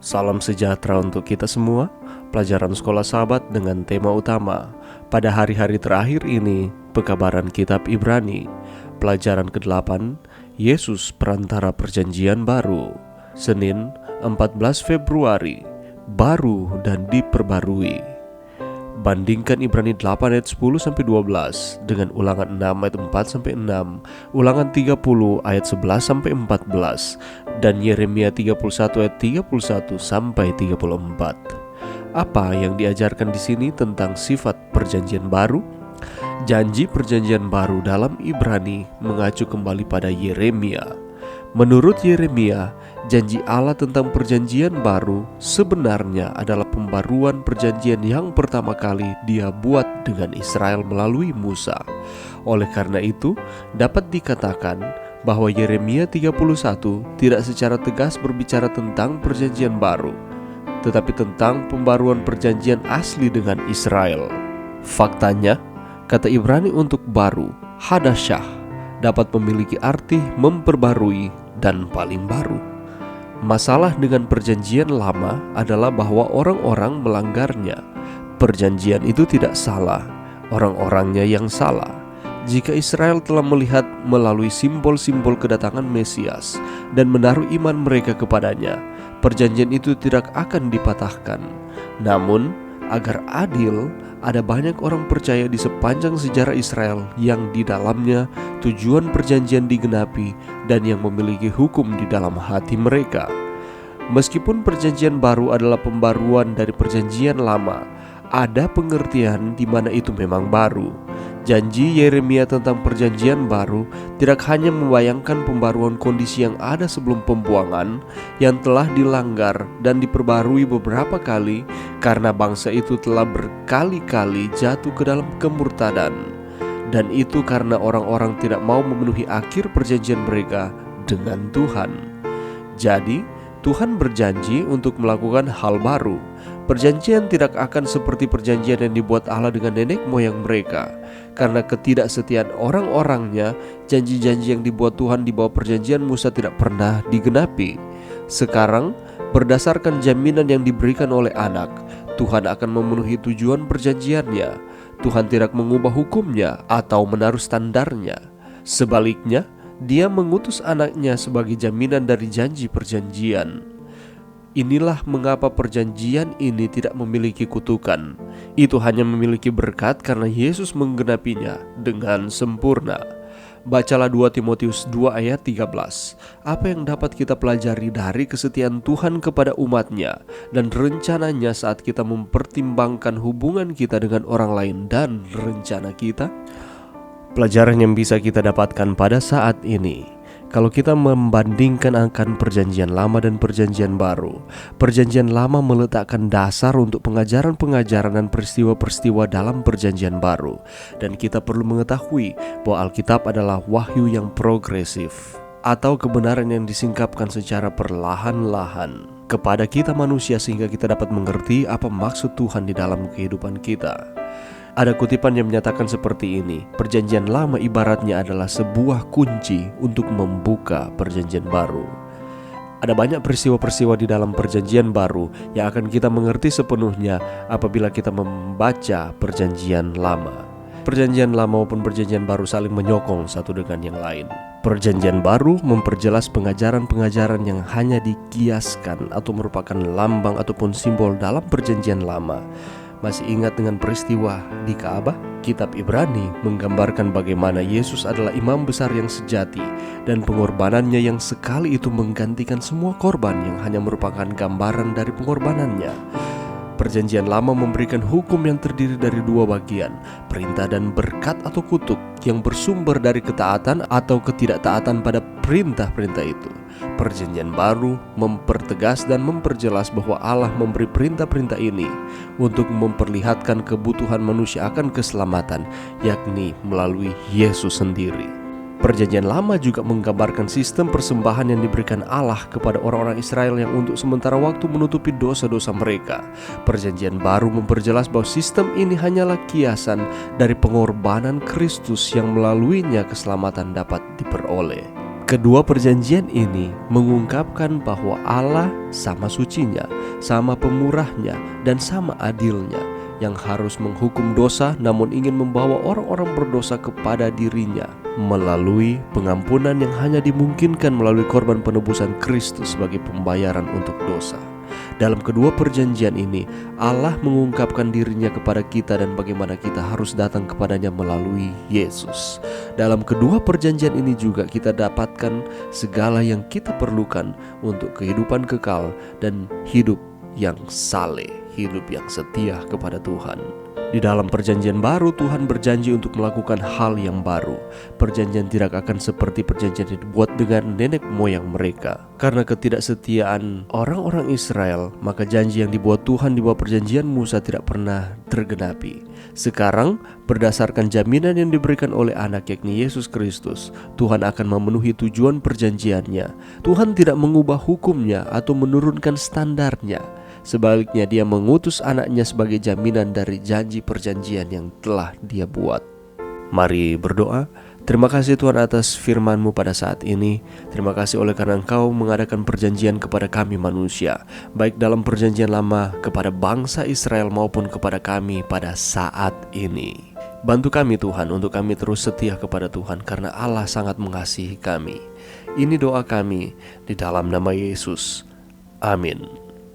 Salam sejahtera untuk kita semua. Pelajaran Sekolah Sahabat dengan tema utama pada hari-hari terakhir ini, pekabaran kitab Ibrani. Pelajaran ke-8, Yesus perantara perjanjian baru. Senin 14 Februari, baru dan diperbarui. Bandingkan Ibrani 8 ayat 10-12 dengan Ulangan 6 ayat 4-6, Ulangan 30 ayat 11-14, dan Yeremia 31 ayat 31-34. Apa yang diajarkan di sini tentang sifat perjanjian baru? Janji perjanjian baru dalam Ibrani mengacu kembali pada Yeremia. Menurut Yeremia, janji Allah tentang perjanjian baru sebenarnya adalah pembaruan perjanjian yang pertama kali Dia buat dengan Israel melalui Musa. Oleh karena itu, dapat dikatakan bahwa Yeremia 31 tidak secara tegas berbicara tentang perjanjian baru, tetapi tentang pembaruan perjanjian asli dengan Israel. Faktanya, kata Ibrani untuk baru, hadasyah, dapat memiliki arti memperbarui dan paling baru. Masalah dengan perjanjian lama adalah bahwa orang-orang melanggarnya. Perjanjian itu tidak salah, orang-orangnya yang salah. Jika Israel telah melihat melalui simbol-simbol kedatangan Mesias dan menaruh iman mereka kepadanya, perjanjian itu tidak akan dipatahkan. Namun, agar adil, ada banyak orang percaya di sepanjang sejarah Israel yang di dalamnya tujuan perjanjian digenapi dan yang memiliki hukum di dalam hati mereka. Meskipun perjanjian baru adalah pembaruan dari perjanjian lama, ada pengertian di mana itu memang baru. Janji Yeremia tentang perjanjian baru tidak hanya membayangkan pembaruan kondisi yang ada sebelum pembuangan yang telah dilanggar dan diperbarui beberapa kali karena bangsa itu telah berkali-kali jatuh ke dalam kemurtadan, dan itu karena orang-orang tidak mau memenuhi akhir perjanjian mereka dengan Tuhan. Jadi, Tuhan berjanji untuk melakukan hal baru. Perjanjian tidak akan seperti perjanjian yang dibuat Allah dengan nenek moyang mereka. Karena ketidaksetiaan orang-orangnya, janji-janji yang dibuat Tuhan di bawah perjanjian Musa tidak pernah digenapi. Sekarang, berdasarkan jaminan yang diberikan oleh anak, Tuhan akan memenuhi tujuan perjanjiannya. Tuhan tidak mengubah hukumnya atau menaruh standarnya. Sebaliknya, Dia mengutus anaknya sebagai jaminan dari janji perjanjian. Inilah mengapa perjanjian ini tidak memiliki kutukan. Itu hanya memiliki berkat karena Yesus menggenapinya dengan sempurna. Bacalah 2 Timotius 2 ayat 13. Apa yang dapat kita pelajari dari kesetiaan Tuhan kepada umatnya dan rencananya saat kita mempertimbangkan hubungan kita dengan orang lain dan rencana kita? Pelajaran yang bisa kita dapatkan pada saat ini, kalau kita membandingkan akan perjanjian lama dan perjanjian baru, perjanjian lama meletakkan dasar untuk pengajaran-pengajaran dan peristiwa-peristiwa dalam perjanjian baru. Dan kita perlu mengetahui bahwa Alkitab adalah wahyu yang progresif, atau kebenaran yang disingkapkan secara perlahan-lahan kepada kita manusia sehingga kita dapat mengerti apa maksud Tuhan di dalam kehidupan kita. Ada kutipan yang menyatakan seperti ini, perjanjian lama ibaratnya adalah sebuah kunci untuk membuka perjanjian baru. Ada banyak peristiwa-peristiwa di dalam perjanjian baru yang akan kita mengerti sepenuhnya apabila kita membaca perjanjian lama. Perjanjian lama maupun perjanjian baru saling menyokong satu dengan yang lain. Perjanjian baru memperjelas pengajaran-pengajaran yang hanya dikiaskan atau merupakan lambang ataupun simbol dalam perjanjian lama. Masih ingat dengan peristiwa di Ka'bah? Kitab Ibrani menggambarkan bagaimana Yesus adalah imam besar yang sejati dan pengorbanannya yang sekali itu menggantikan semua korban yang hanya merupakan gambaran dari pengorbanannya. Perjanjian lama memberikan hukum yang terdiri dari dua bagian, perintah dan berkat atau kutuk, yang bersumber dari ketaatan atau ketidaktaatan pada perintah-perintah itu. Perjanjian baru mempertegas dan memperjelas bahwa Allah memberi perintah-perintah ini untuk memperlihatkan kebutuhan manusia akan keselamatan, yakni melalui Yesus sendiri. Perjanjian lama juga menggambarkan sistem persembahan yang diberikan Allah kepada orang-orang Israel yang untuk sementara waktu menutupi dosa-dosa mereka. Perjanjian baru memperjelas bahwa sistem ini hanyalah kiasan dari pengorbanan Kristus yang melaluinya keselamatan dapat diperoleh. Kedua perjanjian ini mengungkapkan bahwa Allah sama sucinya, sama pemurahnya, dan sama adilnya, yang harus menghukum dosa namun ingin membawa orang-orang berdosa kepada dirinya melalui pengampunan yang hanya dimungkinkan melalui korban penebusan Kristus sebagai pembayaran untuk dosa. Dalam kedua perjanjian ini, Allah mengungkapkan dirinya kepada kita dan bagaimana kita harus datang kepadanya melalui Yesus. Dalam kedua perjanjian ini juga kita dapatkan segala yang kita perlukan untuk kehidupan kekal dan hidup yang saleh, hidup yang setia kepada Tuhan. Di dalam perjanjian baru, Tuhan berjanji untuk melakukan hal yang baru. Perjanjian tidak akan seperti perjanjian yang dibuat dengan nenek moyang mereka. Karena ketidaksetiaan orang-orang Israel, maka janji yang dibuat Tuhan di bawah perjanjian Musa tidak pernah tergenapi. Sekarang, berdasarkan jaminan yang diberikan oleh anak yakni Yesus Kristus, Tuhan akan memenuhi tujuan perjanjiannya. Tuhan tidak mengubah hukumnya atau menurunkan standarnya. Sebaliknya, dia mengutus anaknya sebagai jaminan dari janji perjanjian yang telah dia buat. Mari berdoa. Terima kasih Tuhan atas firman-Mu pada saat ini. Terima kasih oleh karena Engkau mengadakan perjanjian kepada kami manusia, baik dalam perjanjian lama kepada bangsa Israel maupun kepada kami pada saat ini. Bantu kami Tuhan untuk kami terus setia kepada Tuhan, karena Allah sangat mengasihi kami. Ini doa kami di dalam nama Yesus. Amin.